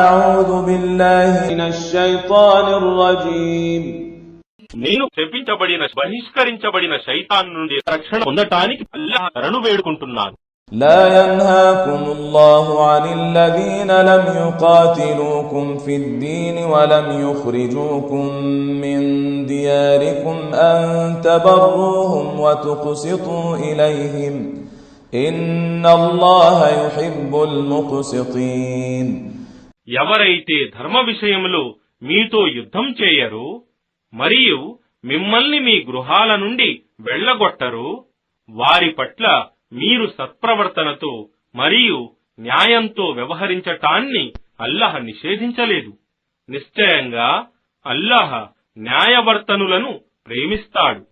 అఊదు బిల్లాహి మినష్ షైతానిర్ రజీమ్. నేను శపించబడిన బహిష్కరించబడిన శైతాన్ నుండి రక్షణ పొందటానికి అల్లాహ్ శరణు వేడుకుంటున్నాను. لا ينهاكم الله عن الذين لم يقاتلوكم في الدين ولم يخرجوكم من دياركم أن تبروهم وتقسطوا إليهم إن الله يحب المقسطين. ఎవరైతే ధర్మ విషయంలో మీతో యుద్ధం చేయరు మరియు మిమ్మల్ని మీ గృహాల నుండి వెళ్లగొట్టరు, వారి పట్ల మీరు సత్ప్రవర్తనతో మరియు న్యాయంతో వ్యవహరించటాన్ని అల్లాహ్ నిషేధించలేదు. నిశ్చయంగా అల్లాహ్ న్యాయవర్తనులను ప్రేమిస్తాడు.